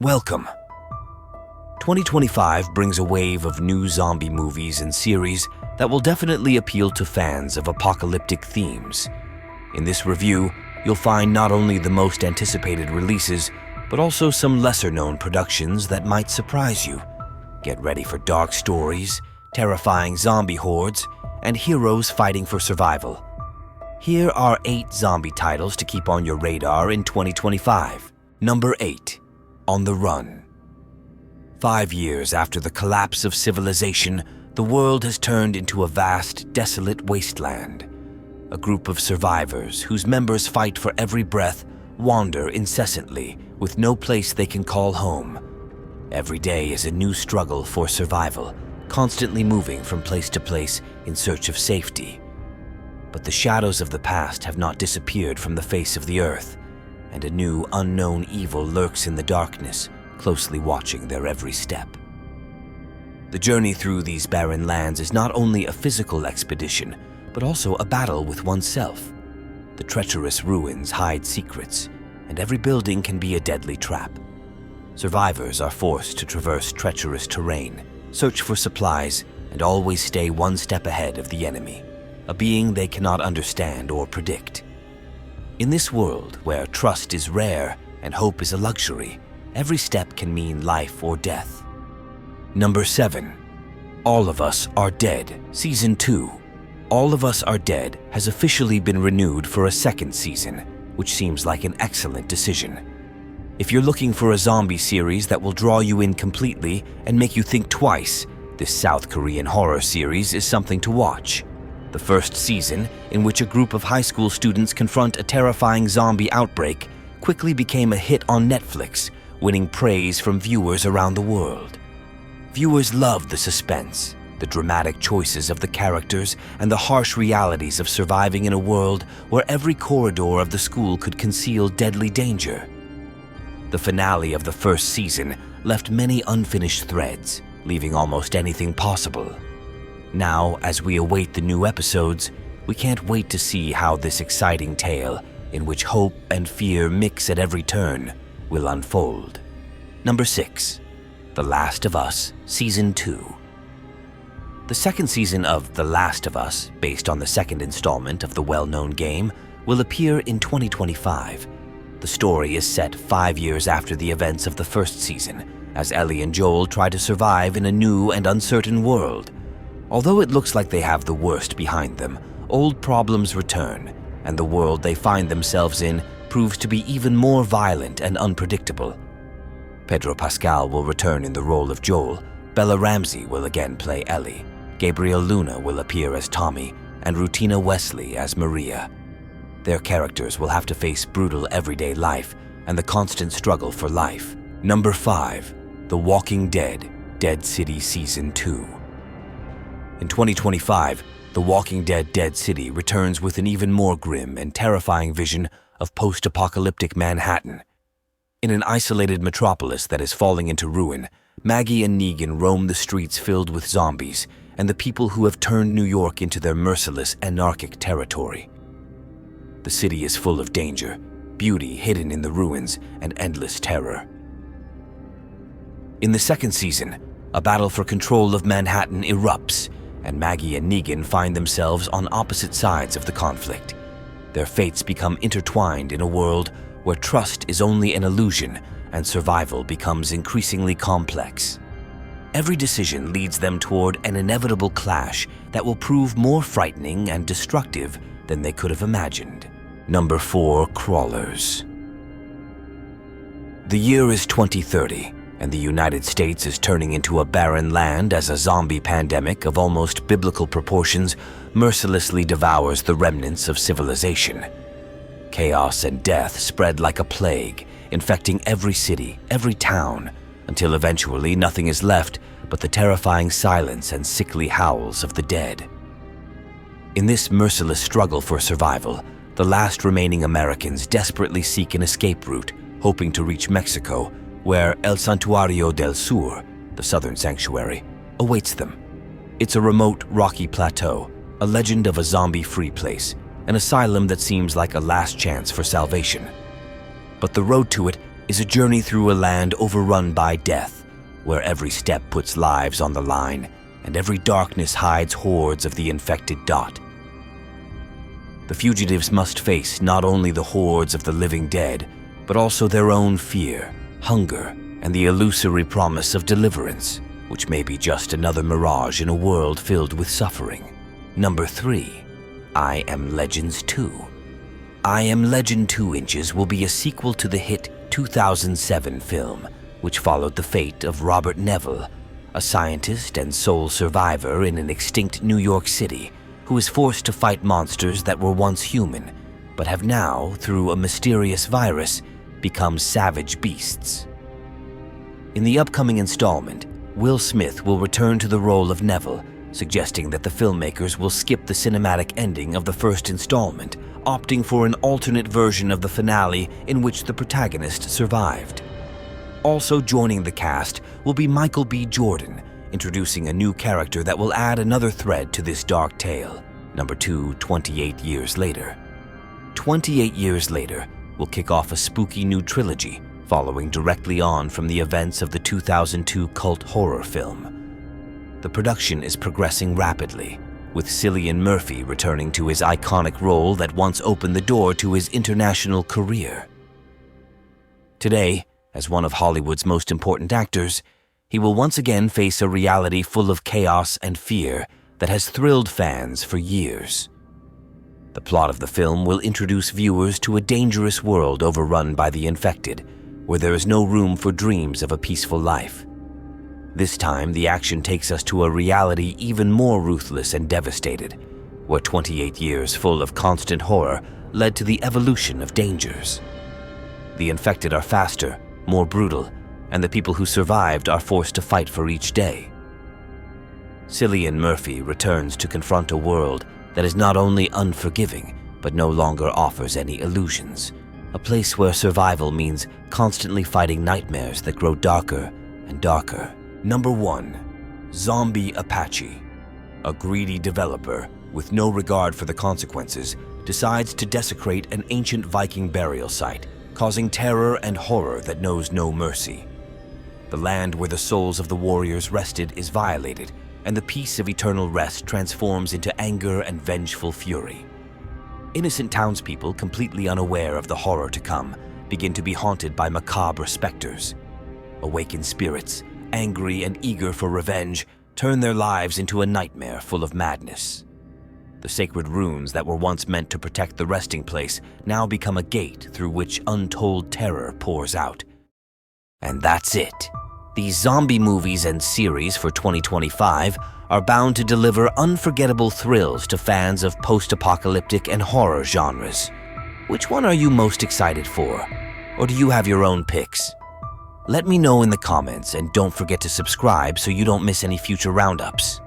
Welcome. 2025 brings a wave of new zombie movies and series that will definitely appeal to fans of apocalyptic themes. In this review, you'll find not only the most anticipated releases, but also some lesser-known productions that might surprise you. Get ready for dark stories, terrifying zombie hordes, and heroes fighting for survival. Here are 8 zombie titles to keep on your radar in 2025. Number 8. On the Run. 5 years after the collapse of civilization, the world has turned into a vast, desolate wasteland. A group of survivors whose members fight for every breath wander incessantly with no place they can call home. Every day is a new struggle for survival, constantly moving from place to place in search of safety. But the shadows of the past have not disappeared from the face of the earth, and a new, unknown evil lurks in the darkness, closely watching their every step. The journey through these barren lands is not only a physical expedition, but also a battle with oneself. The treacherous ruins hide secrets, and every building can be a deadly trap. Survivors are forced to traverse treacherous terrain, search for supplies, and always stay one step ahead of the enemy, a being they cannot understand or predict. In this world where trust is rare and hope is a luxury, every step can mean life or death. Number 7. All of Us Are Dead, Season 2. All of Us Are Dead has officially been renewed for a second season, which seems like an excellent decision. If you're looking for a zombie series that will draw you in completely and make you think twice, this South Korean horror series is something to watch. The first season, in which a group of high school students confront a terrifying zombie outbreak, quickly became a hit on Netflix, winning praise from viewers around the world. Viewers loved the suspense, the dramatic choices of the characters, and the harsh realities of surviving in a world where every corridor of the school could conceal deadly danger. The finale of the first season left many unfinished threads, leaving almost anything possible. Now, as we await the new episodes, we can't wait to see how this exciting tale, in which hope and fear mix at every turn, will unfold. Number 6. The Last of Us, Season 2. The second season of The Last of Us, based on the second installment of the well-known game, will appear in 2025. The story is set 5 years after the events of the first season, as Ellie and Joel try to survive in a new and uncertain world. Although it looks like they have the worst behind them, old problems return, and the world they find themselves in proves to be even more violent and unpredictable. Pedro Pascal will return in the role of Joel, Bella Ramsey will again play Ellie, Gabriel Luna will appear as Tommy, and Rutina Wesley as Maria. Their characters will have to face brutal everyday life and the constant struggle for life. Number 5. The Walking Dead, Dead City Season 2. In 2025, The Walking Dead Dead City returns with an even more grim and terrifying vision of post-apocalyptic Manhattan. In an isolated metropolis that is falling into ruin, Maggie and Negan roam the streets filled with zombies and the people who have turned New York into their merciless, anarchic territory. The city is full of danger, beauty hidden in the ruins, and endless terror. In the second season, a battle for control of Manhattan erupts, and Maggie and Negan find themselves on opposite sides of the conflict. Their fates become intertwined in a world where trust is only an illusion and survival becomes increasingly complex. Every decision leads them toward an inevitable clash that will prove more frightening and destructive than they could have imagined. Number 4. Crawlers. The year is 2030. And the United States is turning into a barren land as a zombie pandemic of almost biblical proportions mercilessly devours the remnants of civilization. Chaos and death spread like a plague, infecting every city, every town, until eventually nothing is left but the terrifying silence and sickly howls of the dead. In this merciless struggle for survival, the last remaining Americans desperately seek an escape route, hoping to reach Mexico, where El Santuario del Sur, the southern sanctuary, awaits them. It's a remote, rocky plateau, a legend of a zombie-free place, an asylum that seems like a last chance for salvation. But the road to it is a journey through a land overrun by death, where every step puts lives on the line and every darkness hides hordes of the infected dot. The fugitives must face not only the hordes of the living dead, but also their own fear, hunger, and the illusory promise of deliverance, which may be just another mirage in a world filled with suffering. Number 3. I Am Legends 2. I Am Legend 2 Inches will be a sequel to the hit 2007 film, which followed the fate of Robert Neville, a scientist and sole survivor in an extinct New York City who is forced to fight monsters that were once human, but have now, through a mysterious virus, become savage beasts. In the upcoming installment, Will Smith will return to the role of Neville, suggesting that the filmmakers will skip the cinematic ending of the first installment, opting for an alternate version of the finale in which the protagonist survived. Also joining the cast will be Michael B. Jordan, introducing a new character that will add another thread to this dark tale. Number 2, 28 Years Later. 28 Years Later will kick off a spooky new trilogy, following directly on from the events of the 2002 cult horror film. The production is progressing rapidly, with Cillian Murphy returning to his iconic role that once opened the door to his international career. Today, as one of Hollywood's most important actors, he will once again face a reality full of chaos and fear that has thrilled fans for years. The plot of the film will introduce viewers to a dangerous world overrun by the infected, where there is no room for dreams of a peaceful life. This time, the action takes us to a reality even more ruthless and devastated, where 28 years full of constant horror led to the evolution of dangers. The infected are faster, more brutal, and the people who survived are forced to fight for each day. Cillian Murphy returns to confront a world that is not only unforgiving, but no longer offers any illusions, a place where survival means constantly fighting nightmares that grow darker and darker. Number 1. Zombie Apache. A greedy developer, with no regard for the consequences, decides to desecrate an ancient Viking burial site, causing terror and horror that knows no mercy. The land where the souls of the warriors rested is violated, and the peace of eternal rest transforms into anger and vengeful fury. Innocent townspeople, completely unaware of the horror to come, begin to be haunted by macabre specters. Awakened spirits, angry and eager for revenge, turn their lives into a nightmare full of madness. The sacred runes that were once meant to protect the resting place now become a gate through which untold terror pours out. And that's it. These zombie movies and series for 2025 are bound to deliver unforgettable thrills to fans of post-apocalyptic and horror genres. Which one are you most excited for? Or do you have your own picks? Let me know in the comments, and don't forget to subscribe so you don't miss any future roundups.